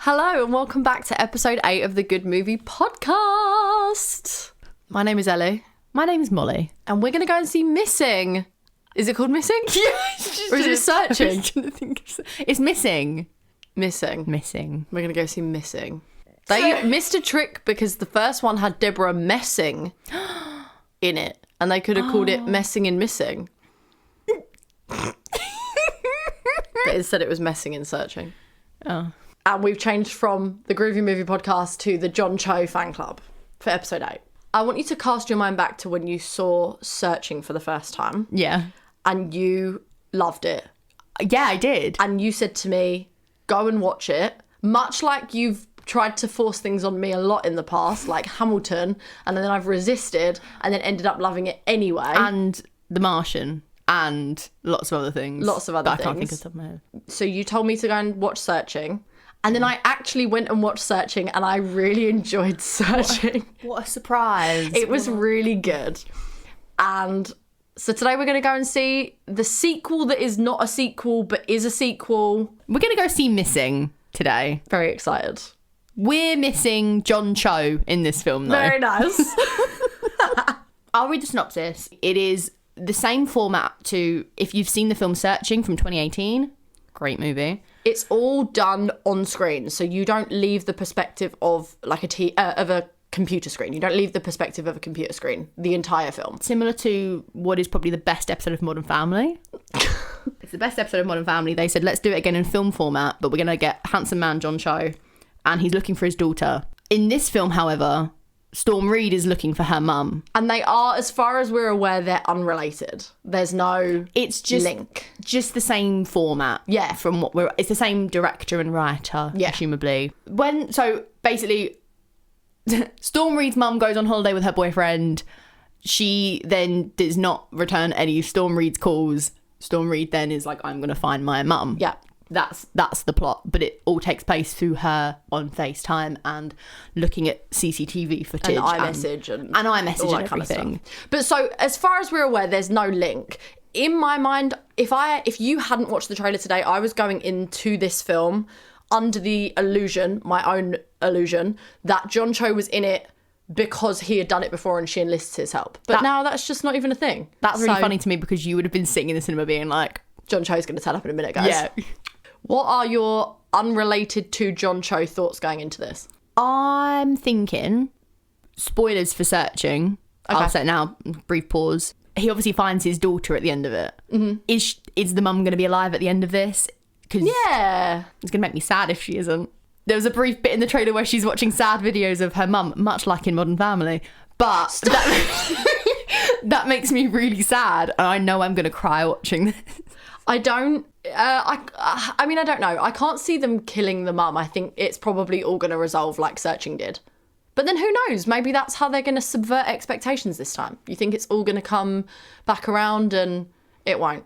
Hello and welcome back to episode 8 of the Good Movie Podcast. My name is Ellie. My name is Molly. And we're going to go and see Missing. Is it called Missing? Yeah. Or is it Searching? It's Missing. Missing. We're going to go see Missing. They missed a trick because the first one had Deborah Messing in it. And they could have called it Messing and Missing. But instead it was Messing and Searching. Oh. And we've changed from the Groovy Movie Podcast to the John Cho Fan Club for episode 8. I want you to cast your mind back to when you saw Searching for the first time. Yeah. And you loved it. Yeah, I did. And you said to me, go and watch it. Much like you've tried to force things on me a lot in the past, like Hamilton, and then I've resisted and then ended up loving it anyway. And The Martian. And lots of other things. I can't think of something. My head. So you told me to go and watch Searching. And then I actually went and watched Searching and I really enjoyed Searching. What a surprise. It was really good. And so today we're going to go and see the sequel that is not a sequel but is a sequel. We're going to go see Missing today. Very excited. We're missing John Cho in this film, though. Very nice. I'll read the synopsis. It is the same format to, if you've seen the film Searching from 2018, great movie. It's all done on screen, so you don't leave the perspective of like of a computer screen. You don't leave the perspective of a computer screen the entire film. Similar to what is probably the best episode of Modern Family. It's the best episode of Modern Family. They said, let's do it again in film format, but we're going to get handsome man John Cho, and he's looking for his daughter. In this film, however, Storm Reid is looking for her mum. And they are, as far as we're aware, they're unrelated. There's no link. Just the same format. Yeah. From what it's the same director and writer, presumably. So basically, Storm Reid's mum goes on holiday with her boyfriend. She then does not return any of Storm Reid's calls. Storm Reid then is like, I'm going to find my mum. Yeah. That's the plot, but it all takes place through her on FaceTime and looking at CCTV footage and iMessage and iMessage all that and kind of everything. stuff. But so as far as we're aware, there's no link. In my mind, if you hadn't watched the trailer today, I was going into this film under the illusion, my own illusion, that John Cho was in it because he had done it before and she enlists his help. But now that's just not even a thing. That's really funny to me because you would have been sitting in the cinema being like, John Cho's going to turn up in a minute, guys. Yeah. What are your unrelated to John Cho thoughts going into this? I'm thinking, spoilers for Searching. Okay. I'll say it now, brief pause. He obviously finds his daughter at the end of it. Mm-hmm. Is the mum going to be alive at the end of this? Yeah. It's going to make me sad if she isn't. There was a brief bit in the trailer where she's watching sad videos of her mum, much like in Modern Family. But that makes me really sad. And I know I'm going to cry watching this. I don't know. I can't see them killing the mum. I think it's probably all going to resolve like Searching did. But then who knows? Maybe that's how they're going to subvert expectations this time. You think it's all going to come back around and it won't.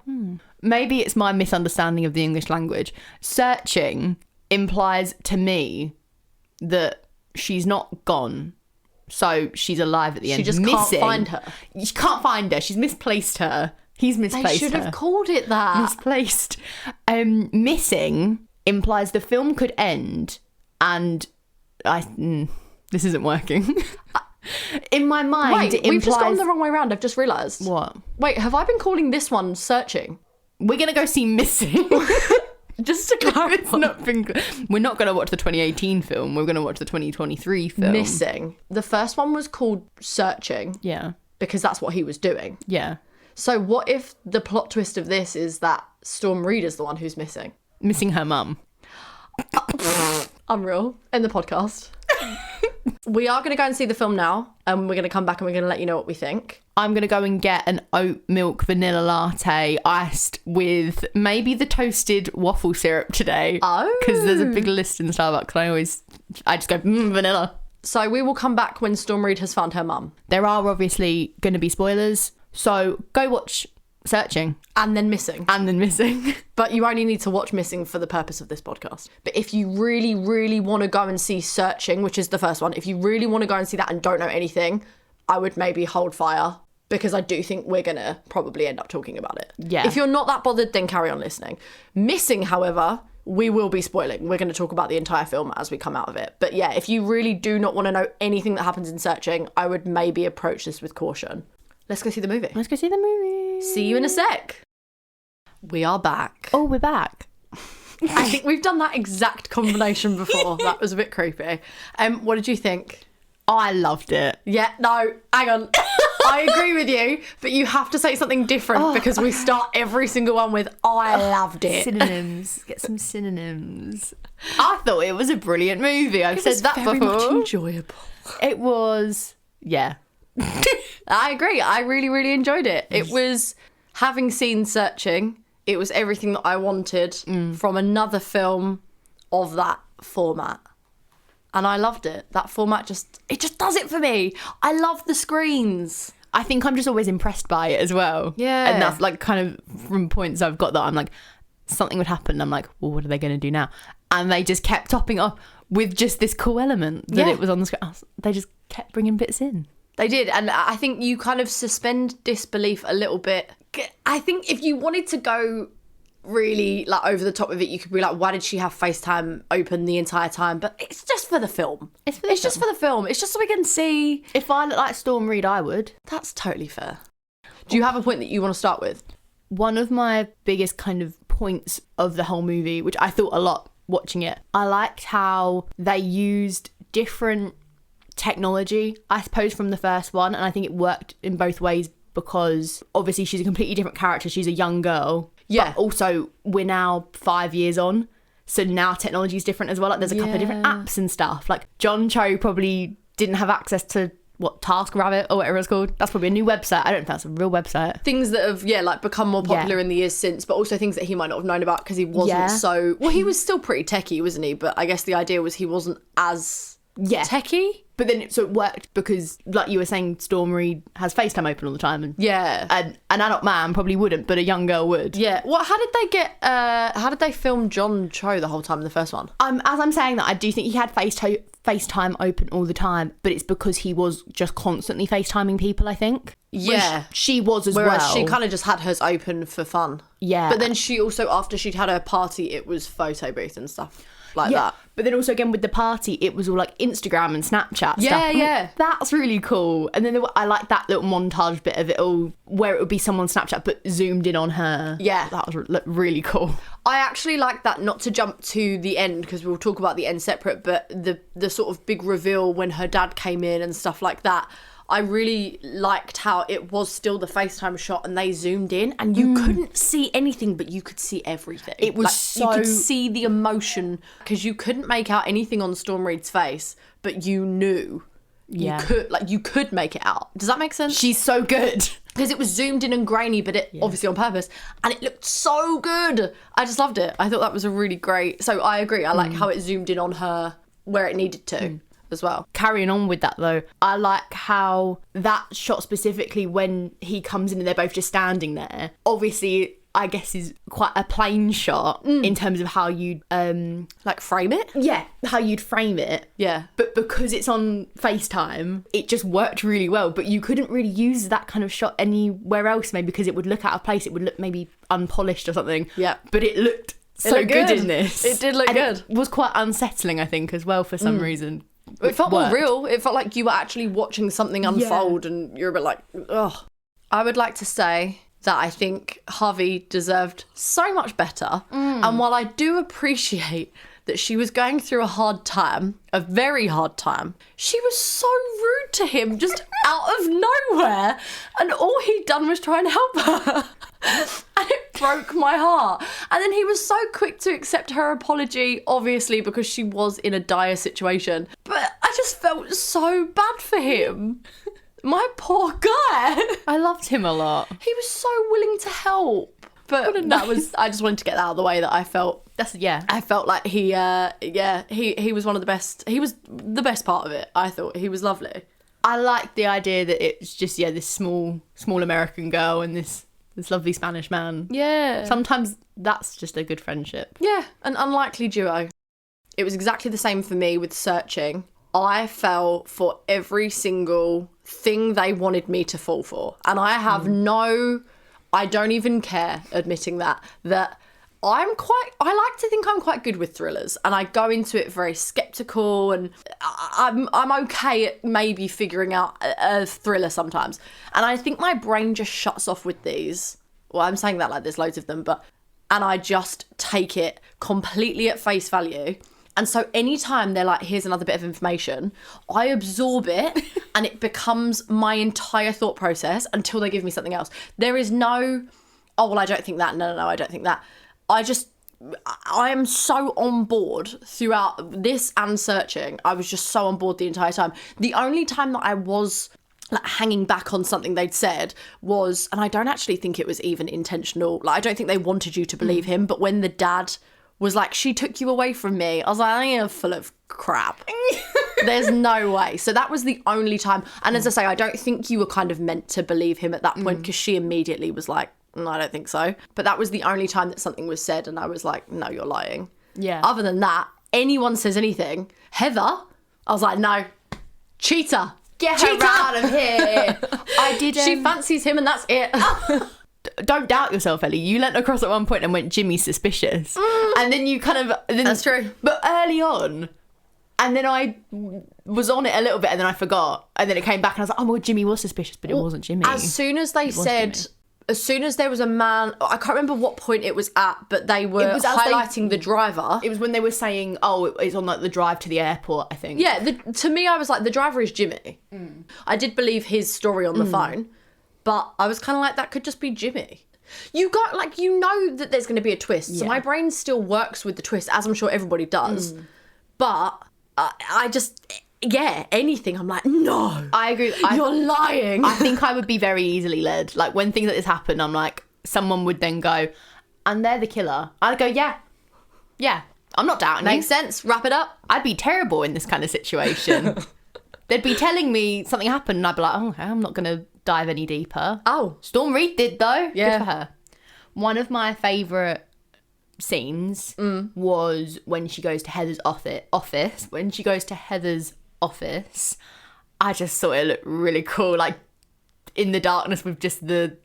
Maybe it's my misunderstanding of the English language. Searching implies to me that she's not gone. So she's alive at the end. She just can't find her. You can't find her. She's misplaced her. He's misplaced her. They should have called it that. Misplaced. Missing implies the film could end and this isn't working. In my mind, it implies... we've just gone the wrong way around. I've just realised. What? Wait, have I been calling this one Searching? We're going to go see Missing. Just to clarify. We're not going to watch the 2018 film. We're going to watch the 2023 film. Missing. The first one was called Searching. Yeah. Because that's what he was doing. Yeah. So what if the plot twist of this is that Storm Reid is the one who's missing? Missing her mum. Unreal. In the podcast. We are going to go and see the film now. And we're going to come back and we're going to let you know what we think. I'm going to go and get an oat milk vanilla latte iced with maybe the toasted waffle syrup today. Oh. Because there's a big list in Starbucks. I just go, vanilla. So we will come back when Storm Reid has found her mum. There are obviously going to be spoilers. So go watch Searching. And then Missing. But you only need to watch Missing for the purpose of this podcast. But if you really, really want to go and see Searching, which is the first one, if you really want to go and see that and don't know anything, I would maybe hold fire because I do think we're going to probably end up talking about it. Yeah. If you're not that bothered, then carry on listening. Missing, however, we will be spoiling. We're going to talk about the entire film as we come out of it. But yeah, if you really do not want to know anything that happens in Searching, I would maybe approach this with caution. Let's go see the movie. Let's go see the movie. See you in a sec. We are back. Oh, we're back. I think we've done that exact combination before. That was a bit creepy. What did you think? I loved it. Yeah, no, hang on. I agree with you, but you have to say something different because we start every single one with I loved it. Synonyms. Get some synonyms. I thought it was a brilliant movie. I've said that before. Very much enjoyable. It was, yeah. I agree. I really, really enjoyed it. It was, having seen Searching, it was everything that I wanted from another film of that format. And I loved it. That format just does it for me. I love the screens. I think I'm just always impressed by it as well. Yeah. And that's like kind of from points I've got that I'm like, something would happen. I'm like, well, what are they going to do now? And they just kept topping up with just this cool element that it was on the screen. They just kept bringing bits in. They did. And I think you kind of suspend disbelief a little bit. I think if you wanted to go really like over the top of it, you could be like, why did she have FaceTime open the entire time? But it's just for the film. It's just for the film. It's just so we can see. If I look like Storm Reid, I would. That's totally fair. Do you have a point that you want to start with? One of my biggest kind of points of the whole movie, which I thought a lot watching it, I liked how they used different technology, I suppose, from the first one. And I think it worked in both ways because obviously she's a completely different character. She's a young girl. Yeah. But also, we're now 5 years on, so now technology is different as well. Like, there's a couple of different apps and stuff. Like, John Cho probably didn't have access to, TaskRabbit or whatever it's called. That's probably a new website. I don't know if that's a real website. Things that have, become more popular in the years since, but also things that he might not have known about because he wasn't so... Well, he was still pretty techie, wasn't he? But I guess the idea was he wasn't as techie. But then, so it worked because, like you were saying, Storm Reid has FaceTime open all the time. And an adult man probably wouldn't, but a young girl would. Yeah. Well, how did they film John Cho the whole time in the first one? As I'm saying that, I do think he had FaceTime open all the time, but it's because he was just constantly FaceTiming people, I think. Yeah. Which she was as Whereas well. she kind of just had hers open for fun. Yeah. But then she also, after she'd had her party, it was photo booth and stuff like that. But then also again with the party, it was all like Instagram and Snapchat stuff. Yeah. That's really cool. And then I like that little montage bit of it all where it would be someone's Snapchat but zoomed in on her. Yeah. That was really cool. I actually like that, not to jump to the end because we'll talk about the end separate, but the sort of big reveal when her dad came in and stuff like that. I really liked how it was still the FaceTime shot and they zoomed in and you couldn't see anything, but you could see everything. It was you could see the emotion because you couldn't make out anything on Storm Reid's face, but you knew you could make it out. Does that make sense? She's so good. Because it was zoomed in and grainy, but it obviously on purpose, and it looked so good. I just loved it. I thought that was a really great. So I agree. I like how it zoomed in on her where it needed to. As well. Carrying on with that though, I like how that shot specifically when he comes in and they're both just standing there, obviously I guess is quite a plain shot in terms of how you'd frame it. Yeah, how you'd frame it. Yeah. But because it's on FaceTime, it just worked really well. But you couldn't really use that kind of shot anywhere else, maybe because it would look out of place. It would look maybe unpolished or something. Yeah. But it looked so good in this. It did look good. It was quite unsettling, I think, as well for some reason. It felt more real. It felt like you were actually watching something unfold and you're a bit like, ugh. I would like to say that I think Harvey deserved so much better. And while I do appreciate that she was going through a hard time, a very hard time, she was so rude to him just out of nowhere. And all he'd done was try and help her. And it broke my heart. And then he was so quick to accept her apology, obviously, because she was in a dire situation. But I just felt so bad for him. My poor guy. I loved him a lot. He was so willing to help. But I just wanted to get that out of the way that I felt. I felt like he was one of the best. He was the best part of it. I thought he was lovely. I liked the idea that it's just, this small American girl and this lovely Spanish man. Yeah. Sometimes that's just a good friendship. Yeah, an unlikely duo. It was exactly the same for me with Searching. I fell for every single thing they wanted me to fall for. And I have I don't even care admitting that I like to think I'm quite good with thrillers, and I go into it very skeptical, and I'm okay at maybe figuring out a thriller sometimes. And I think my brain just shuts off with these. Well, I'm saying that like there's loads of them, and I just take it completely at face value. And so anytime they're like, here's another bit of information, I absorb it and it becomes my entire thought process until they give me something else. There is no, oh, well, I don't think that. No, I don't think that. I am so on board throughout this and searching. I was just so on board the entire time. The only time that I was like hanging back on something they'd said was, and I don't actually think it was even intentional. Like, I don't think they wanted you to believe him, but when the dad was like, she took you away from me, I was like, you're full of crap. There's no way. So that was the only time. And as I say, I don't think you were kind of meant to believe him at that point, because she immediately was like, no, I don't think so. But that was the only time that something was said and I was like, no, you're lying. Yeah. Other than that, anyone says anything, Heather, I was like, no, cheater. Get her out of here. I did. She fancies him and that's it. Don't doubt yourself, Ellie. You leant across at one point and went, Jimmy's suspicious. And then you kind of... That's true. But early on, and then I was on it a little bit and then I forgot. And then it came back and I was like, oh, well, Jimmy was suspicious, but it wasn't Jimmy. As soon as they said... Jimmy. As soon as there was a man, I can't remember what point it was at, but they were highlighting the driver. It was when they were saying, oh, it's on like the drive to the airport, I think. Yeah, to me, I was like, the driver is Jimmy. I did believe his story on the phone, but I was kind of like, that could just be Jimmy. You got, like, you know that there's going to be a twist. Yeah. So my brain still works with the twist, as I'm sure everybody does. But I just... Yeah, anything. I'm like, no. I agree. You're lying. I think I would be very easily led. Like, when things like this happen, I'm like, someone would then go, and they're the killer. I'd go, yeah. I'm not doubting Makes sense. Wrap it up. I'd be terrible in this kind of situation. They'd be telling me something happened, and I'd be like, oh, okay, I'm not going to dive any deeper. Oh. Storm Reid did, though. Yeah. Good for her. One of my favourite scenes was when she goes to Heather's office. When she goes to Heather's office, I just thought it looked really cool, like in the darkness with just the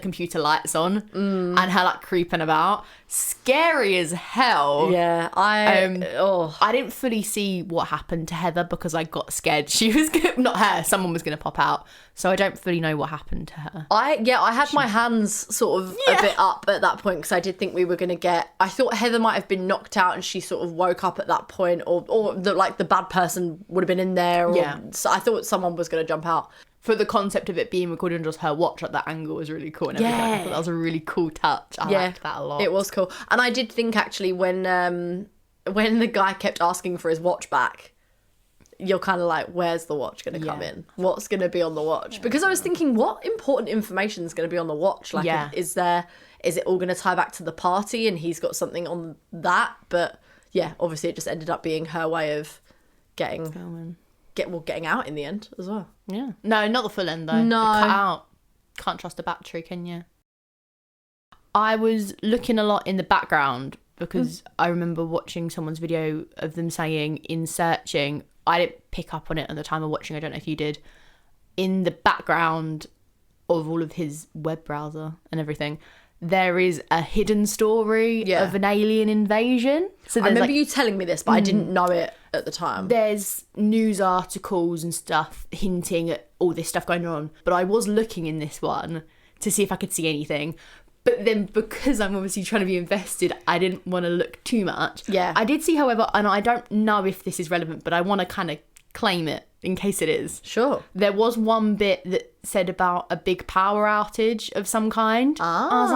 computer lights on and her like creeping about. Scary as hell. Yeah, I didn't fully see what happened to Heather because I got scared. She was not her. Someone was going to pop out, so I don't fully know what happened to her. I had my hands sort of a bit up at that point because I did think we were going to get. I thought Heather might have been knocked out and she sort of woke up at that point, or the bad person would have been in there. So I thought someone was going to jump out. For the concept of it being recorded on just her watch, like that angle was really cool and everything. I thought that was a really cool touch. I liked that a lot. It was cool. And I did think actually when the guy kept asking for his watch back, you're kind of like, where's the watch going to come in? What's going to be on the watch? Because I was thinking, what important information is going to be on the watch? Like, is it all going to tie back to the party and he's got something on that? But yeah, obviously it just ended up being her way of getting out in the end as well. Yeah. No, not the full end though. No. Cut out. Can't trust a battery, can you? I was looking a lot in the background because I remember watching someone's video of them saying in searching, I didn't pick up on it at the time of watching, I don't know if you did, in the background of all of his web browser and everything, there is a hidden story of an alien invasion. So I remember you telling me this, but I didn't know it at the time. There's news articles and stuff hinting at all this stuff going on, but I was looking in this one to see if I could see anything. But then because I'm obviously trying to be invested, I didn't want to look too much. Yeah. I did see, however, and I don't know if this is relevant, but I want to kind of claim it in case it is. Sure. There was one bit that said about a big power outage of some kind. I was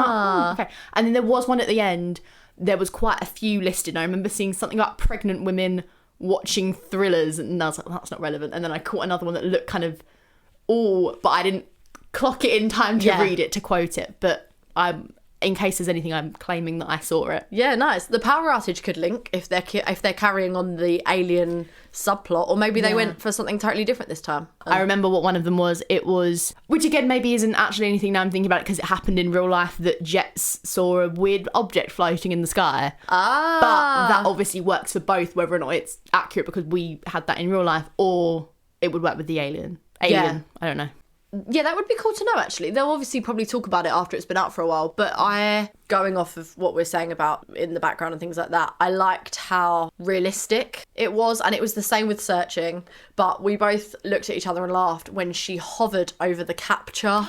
like, okay. And then there was one at the end. There was quite a few listed. I remember seeing something about pregnant women watching thrillers, and I was like, that's not relevant. And then I caught another one that looked kind of, but I didn't clock it in time to read it, to quote it. But in case there's anything, I'm claiming that I saw it. Yeah, nice. The power outage could link if they're carrying on the alien subplot, or maybe they went for something totally different this time. I remember what one of them was. It was, which again maybe isn't actually anything now I'm thinking about it because it happened in real life, that jets saw a weird object floating in the sky. But that obviously works for both, whether or not it's accurate because we had that in real life, or it would work with the alien. I don't know. Yeah, that would be cool to know, actually. They'll obviously probably talk about it after it's been out for a while, but going off of what we're saying about in the background and things like that, I liked how realistic it was, and it was the same with Searching, but we both looked at each other and laughed when she hovered over the capture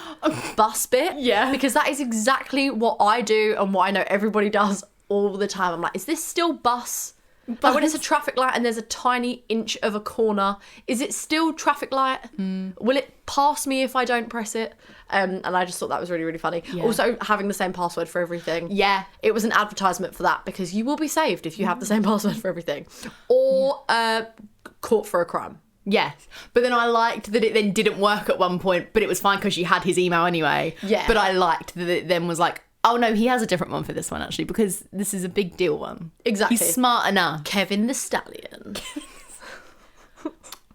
bus bit. Yeah. Because that is exactly what I do and what I know everybody does all the time. I'm like, is this still bus? Like when it's a traffic light and there's a tiny inch of a corner, is it still traffic light? Will it pass me if I don't press it? And I just thought that was really, really funny. Yeah. Also, having the same password for everything. Yeah. It was an advertisement for that, because you will be saved if you have the same password for everything. Or caught for a crime. Yes. But then I liked that it then didn't work at one point, but it was fine because she had his email anyway. Yeah. But I liked that it then was like, oh no, he has a different one for this one actually, because this is a big deal one. Exactly. He's smart enough. Kevin the Stallion.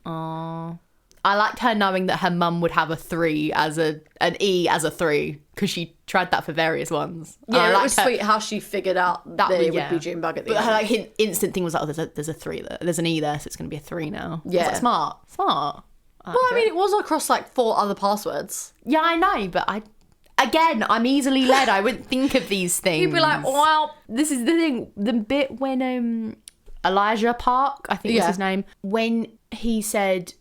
Aww. I liked her knowing that her mum would have an E as a 3, because she tried that for various ones. Yeah, it was sweet how she figured out that it would be Junebug at the end. But her instant thing was like, oh, there's a 3 there. There's an E there, so it's going to be a 3 now. Yeah. Like, smart. Well, I mean, it was across like 4 other passwords. Yeah, I know, but I'm easily led. I wouldn't think of these things. You'd be like, well, this is the thing. The bit when Elijah Park, I think was his name, when he said,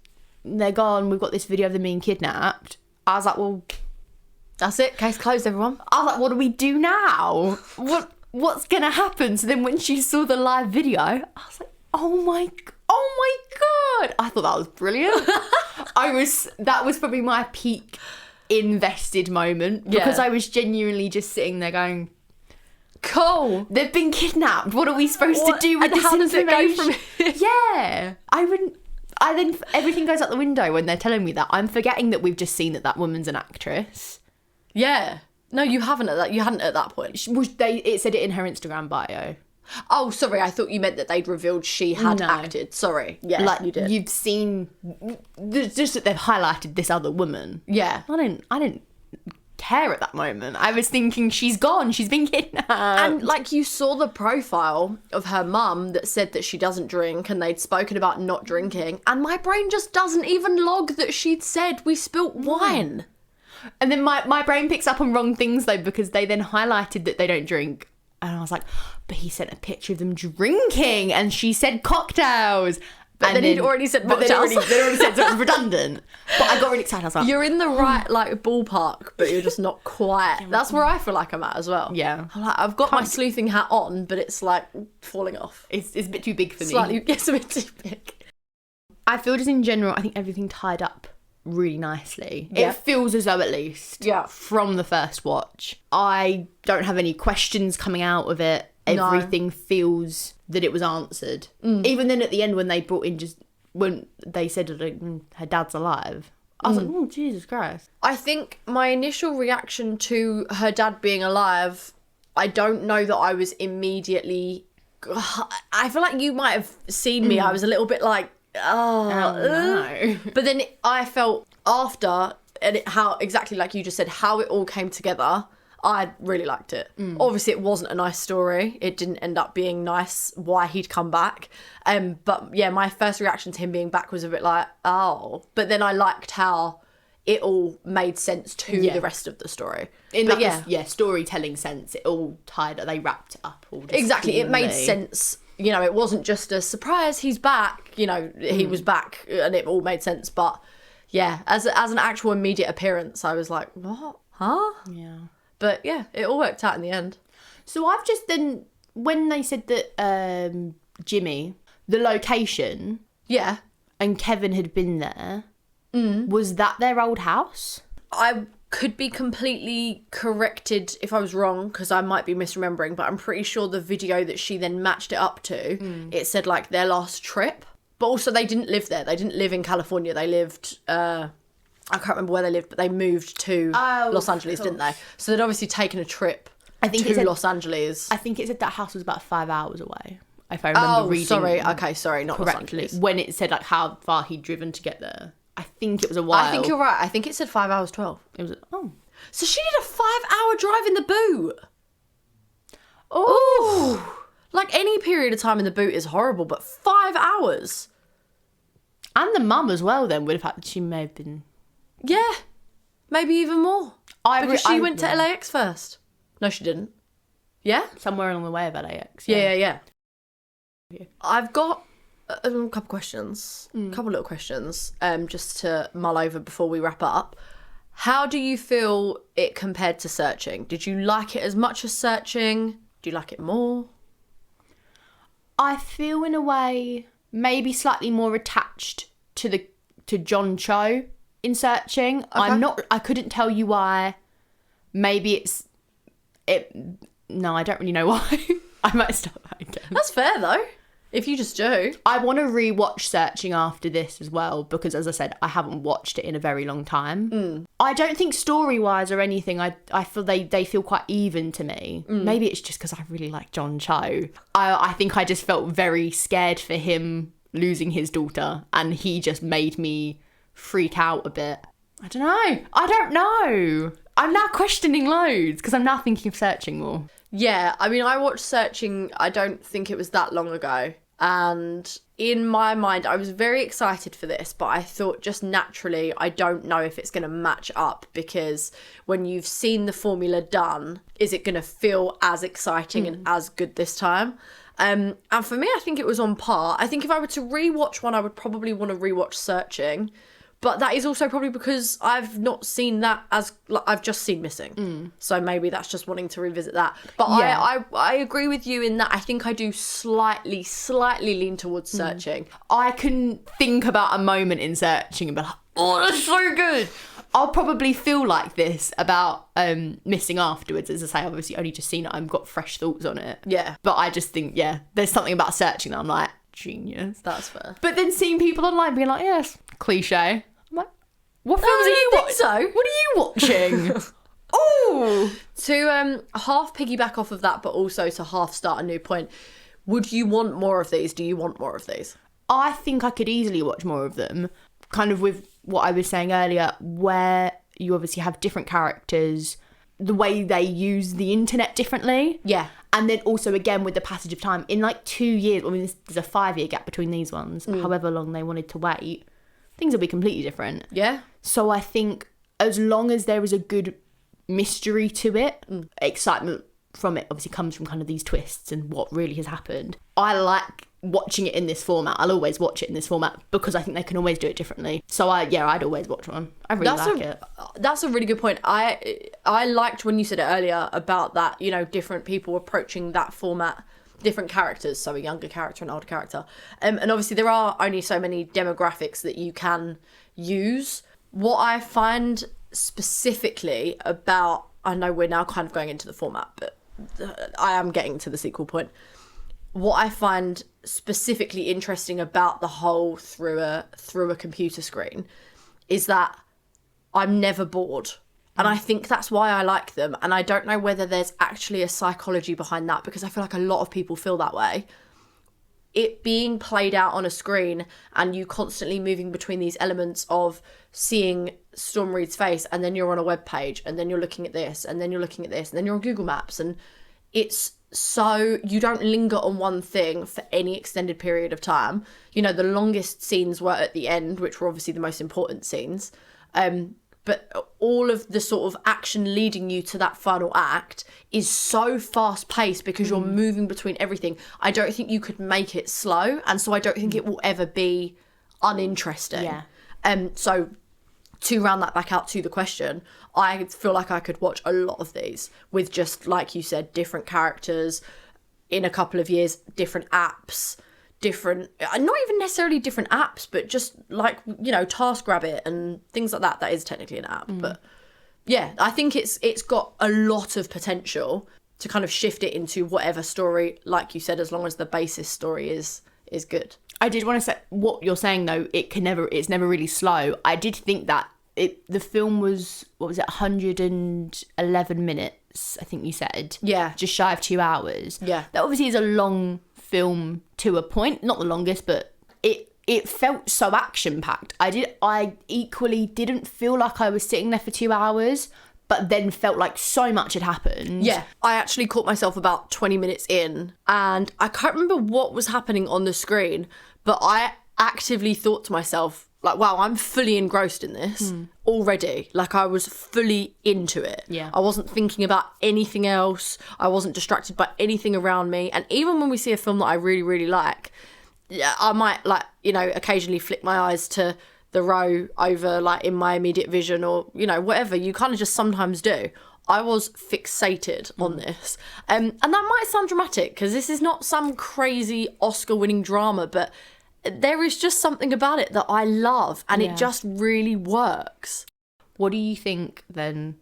they're gone, we've got this video of them being kidnapped, I was like, well, that's it, case closed, everyone. I was like, what do we do now? What's gonna happen? So then when she saw the live video, I was like, oh my god, I thought that was brilliant. That was probably my peak invested moment, because I was genuinely just sitting there going, cool, they've been kidnapped, what are we supposed to do with this how information? does it go from here? Yeah, I then everything goes out the window when they're telling me that. I'm forgetting that we've just seen that woman's an actress. Yeah, no, you hadn't at that point. It said it in her Instagram bio. Oh, sorry, I thought you meant that they'd revealed she had acted. Sorry. Yeah, like, you did. You've seen, just that they've highlighted this other woman. Yeah. I didn't care at that moment. I was thinking, she's gone, she's been kidnapped. And like, you saw the profile of her mum that said that she doesn't drink, and they'd spoken about not drinking, and my brain just doesn't even log that she'd said we spilt wine. And then my brain picks up on wrong things though, because they then highlighted that they don't drink. And I was like, but he sent a picture of them drinking, and she said cocktails. But then he'd already said mocktails. They'd already said something redundant. But I got really excited. I was like, you're in the right like ballpark, but you're just not quite. That's where I feel like I'm at as well. Yeah. I'm like, I've got my sleuthing hat on, but it's like falling off. It's a bit too big for me. Slightly, it's a bit too big. I feel just in general, I think everything tied up really nicely. Yeah. It feels as though, at least, from the first watch, I don't have any questions coming out of it. Everything feels that it was answered. Even then at the end when they brought in, just when they said her dad's alive, I was like, oh, Jesus Christ. I think my initial reaction to her dad being alive, I don't know that I was immediately, I feel like you might have seen me. I was a little bit like, oh no. But then I felt after, and how exactly like you just said, how it all came together, I really liked it. Obviously, it wasn't a nice story. It didn't end up being nice why he'd come back. But yeah, my first reaction to him being back was a bit like, oh. But then I liked how it all made sense to the rest of the story. Storytelling sense, it all tied up. They wrapped it up all just exactly. It made sense. You know, it wasn't just a surprise, he's back. You know, he was back and it all made sense. But yeah, as an actual immediate appearance, I was like, what? Huh? Yeah. But yeah, it all worked out in the end. So I've just then, when they said that Jimmy, the location, and Kevin had been there, was that their old house? I could be completely corrected if I was wrong, because I might be misremembering, but I'm pretty sure the video that she then matched it up to, it said like their last trip. But also they didn't live there. They didn't live in California. They lived... I can't remember where they lived, but they moved to Los Angeles, didn't they? So they'd obviously taken a trip to Los Angeles. I think it said that house was about 5 hours away, if I remember reading. Sorry. Okay, sorry, not correctly. Los Angeles. When it said like how far he'd driven to get there. I think it was a while. I think you're right. I think it said 5 hours 12. It was, So she did a 5-hour drive in the boot. Oh. Like any period of time in the boot is horrible, but 5 hours. And the mum as well then would have had, she may have been... Yeah. Maybe even more. Because she went to LAX first. No, she didn't. Yeah? Somewhere along the way of LAX. Yeah. I've got a couple questions. A couple little questions just to mull over before we wrap up. How do you feel it compared to Searching? Did you like it as much as Searching? Do you like it more? I feel in a way maybe slightly more attached to John Cho in Searching. Okay. I couldn't tell you why. Maybe no, I don't really know why. I might start that again. That's fair though. If you just do. I want to rewatch Searching after this as well, because as I said, I haven't watched it in a very long time. I don't think story-wise or anything, I feel they feel quite even to me. Maybe it's just because I really like John Cho. I think I just felt very scared for him losing his daughter, and he just made me freak out a bit. I don't know. I'm now questioning loads because I'm now thinking of Searching more. Yeah, I mean, I watched Searching, I don't think it was that long ago. And in my mind, I was very excited for this, but I thought just naturally, I don't know if it's going to match up, because when you've seen the formula done, is it going to feel as exciting and as good this time? And for me, I think it was on par. I think if I were to rewatch one, I would probably want to rewatch Searching. But that is also probably because I've not seen that I've just seen Missing. So maybe that's just wanting to revisit that. But yeah. I agree with you in that I think I do slightly lean towards Searching. I can think about a moment in Searching and be like, oh, that's so good. I'll probably feel like this about Missing afterwards. As I say, I've obviously only just seen it. I've got fresh thoughts on it. Yeah. But I just think, there's something about Searching that I'm like, genius. That's fair. But then seeing people online being like, yes, cliche. What films are you watching? So. What are you watching? Oh! To half piggyback off of that, but also to half start a new point, would you want more of these? Do you want more of these? I think I could easily watch more of them. Kind of with what I was saying earlier, where you obviously have different characters, the way they use the internet differently. Yeah. And then also, again, with the passage of time, in like 2 years, I mean, there's a 5-year gap between these ones, however long they wanted to wait, things will be completely different. Yeah. So I think as long as there is a good mystery to it, excitement from it obviously comes from kind of these twists and what really has happened. I like watching it in this format. I'll always watch it in this format because I think they can always do it differently. So I'd always watch one. I really like it. That's a really good point. I liked when you said it earlier about that, different people approaching that format, different characters, so a younger character and older character. And obviously there are only so many demographics that you can use. What I find specifically about, I know we're now kind of going into the format, but I am getting to the sequel point. What I find specifically interesting about the whole through a computer screen is that I'm never bored. And I think that's why I like them. And I don't know whether there's actually a psychology behind that, because I feel like a lot of people feel that way. It being played out on a screen and you constantly moving between these elements of seeing Storm Reed's face, and then you're on a web page, and then you're looking at this, and then you're looking at this, and then you're on Google Maps, and it's so you don't linger on one thing for any extended period of time. The longest scenes were at the end, which were obviously the most important scenes. But all of the sort of action leading you to that final act is so fast paced because you're moving between everything. I don't think you could make it slow. And so I don't think it will ever be uninteresting. Yeah. So to round that back out to the question, I feel like I could watch a lot of these with just, like you said, different characters in a couple of years, different apps, different, not even necessarily different apps, but just like, TaskRabbit and things like that. That is technically an app, but yeah, I think it's got a lot of potential to kind of shift it into whatever story, like you said, as long as the basis story is good. I did want to say what you're saying though. It's never really slow. I did think that the film was, 111 minutes, I think you said. Yeah. Just shy of 2 hours. Yeah. That obviously is a long film to a point, not the longest, but it felt so action-packed. I equally didn't feel like I was sitting there for 2 hours, but then felt like so much had happened. Yeah, I actually caught myself about 20 minutes in, and I can't remember what was happening on the screen, but I actively thought to myself, like, wow, I'm fully engrossed in this already. Like, I was fully into it. Yeah. I wasn't thinking about anything else. I wasn't distracted by anything around me. And even when we see a film that I really, really like, I might, like, you know, occasionally flick my eyes to the row over, like, in my immediate vision, or, you know, whatever. You kind of just sometimes do. I was fixated on this. And that might sound dramatic, because this is not some crazy Oscar-winning drama, but there is just something about it that I love, and it just really works. What do you think then,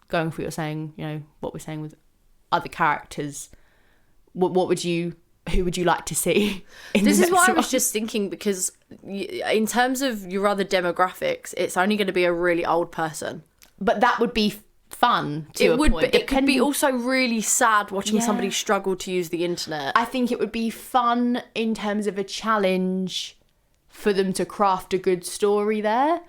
going for what you're saying, you know, what we're saying with other characters, who would you like to see in this the is next what I one? was just thinking, because in terms of your other demographics, it's only going to be a really old person. But that would be fun to a point. It could be also really sad watching somebody struggle to use the internet. I think it would be fun in terms of a challenge for them to craft a good story there,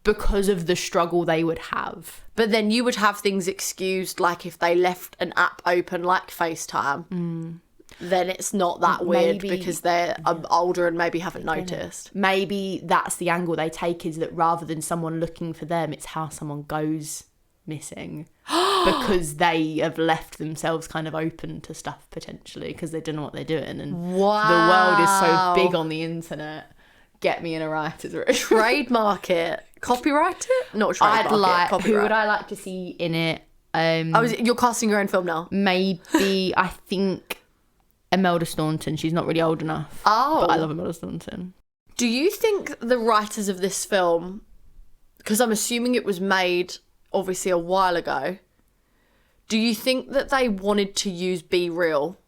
because of the struggle they would have. But then you would have things excused, like if they left an app open like FaceTime, then it's not that weird, because they're older and maybe haven't noticed. Maybe that's the angle they take, is that rather than someone looking for them, it's how someone goes missing, because they have left themselves kind of open to stuff potentially, because they don't know what they're doing. And the world is so big on the internet. Get me in a writer's room. Trademark it. Copyright it? Not trademark it. Who would I like to see in it? You're casting your own film now? Maybe, I think Imelda Staunton. She's not really old enough. Oh. But I love Imelda Staunton. Do you think the writers of this film, because I'm assuming it was made obviously a while ago, do you think that they wanted to use Be Real?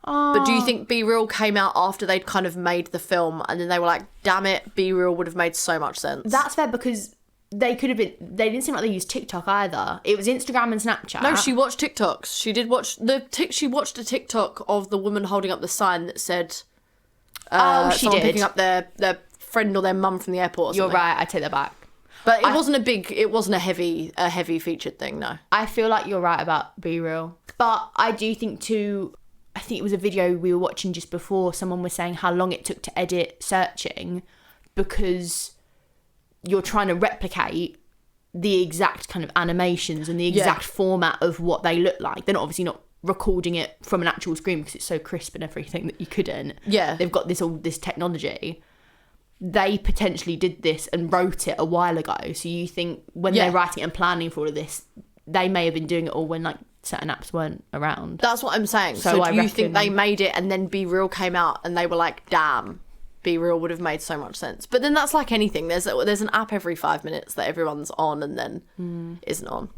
But do you think Be Real came out after they'd kind of made the film, and then they were like, damn it, Be Real would have made so much sense? That's fair, because they didn't seem like they used TikTok either. It was Instagram and Snapchat. No, she watched TikToks. She did watch she watched a TikTok of the woman holding up the sign that said, she someone did. picking up their friend or their mum from the airport or something. You're right, I take that back. But it wasn't a heavy featured thing, no. I feel like you're right about Be Real. But I do think too, I think it was a video we were watching just before, someone was saying how long it took to edit Searching, because you're trying to replicate the exact kind of animations and the exact format of what they look like. They're obviously not recording it from an actual screen because it's so crisp and everything that you couldn't. Yeah. They've got all this technology. They potentially did this and wrote it a while ago. So you think when they're writing and planning for all of this, they may have been doing it all when like certain apps weren't around. That's what I'm saying. So do you think they made it and then Be Real came out and they were like, damn, Be Real would have made so much sense? But then that's like anything. There's an app every 5 minutes that everyone's on and then isn't on.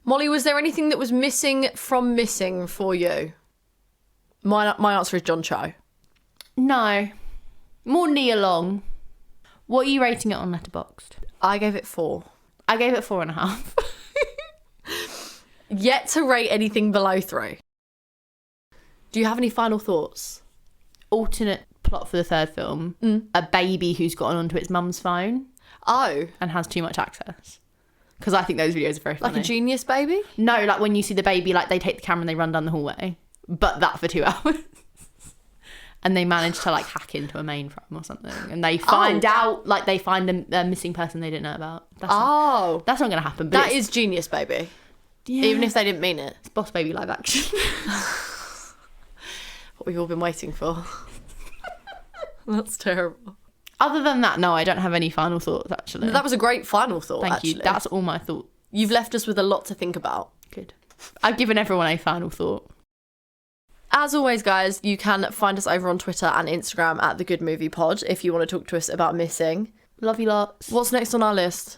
Molly, was there anything that was missing for you? My answer is John Cho. No. More Nia Long. What are you rating it on Letterboxd? I gave it 4. I gave it 4.5. Yet to rate anything below 3. Do you have any final thoughts? Alternate plot for the third film. A baby who's gotten onto its mum's phone. Oh. And has too much access. Because I think those videos are very funny. Like a Genius baby? No, like when you see the baby, like they take the camera and they run down the hallway. But that for 2 hours. And they manage to like hack into a mainframe or something. And they find out, like they find a missing person they didn't know about. That's not going to happen. But that is Genius baby. Yeah. Even if they didn't mean it. It's Boss Baby live action. What we've all been waiting for. That's terrible. Other than that, no, I don't have any final thoughts, actually. That was a great final thought, Thank actually. you. That's all my thoughts. You've left us with a lot to think about. Good. I've given everyone a final thought. As always, guys, you can find us over on Twitter and Instagram at The Good Movie Pod if you want to talk to us about Missing. Love you lots. What's next on our list?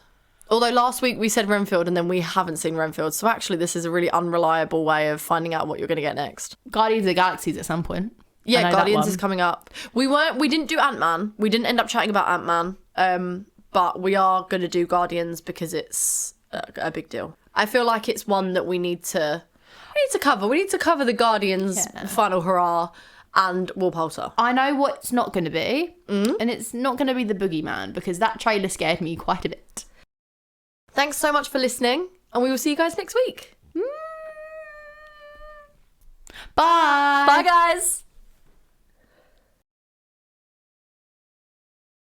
Although last week we said Renfield and then we haven't seen Renfield, so actually this is a really unreliable way of finding out what you're going to get next. Guardians of the Galaxy at some point. Yeah, Guardians is coming up. We didn't do Ant-Man. We didn't end up chatting about Ant-Man, but we are going to do Guardians because it's a big deal. I feel like it's one that we need to cover. We need to cover the Guardians final hurrah and Will Poulter. I know what it's not going to be, and it's not going to be the Boogeyman, because that trailer scared me quite a bit. Thanks so much for listening, and we will see you guys next week. Bye. Bye, guys.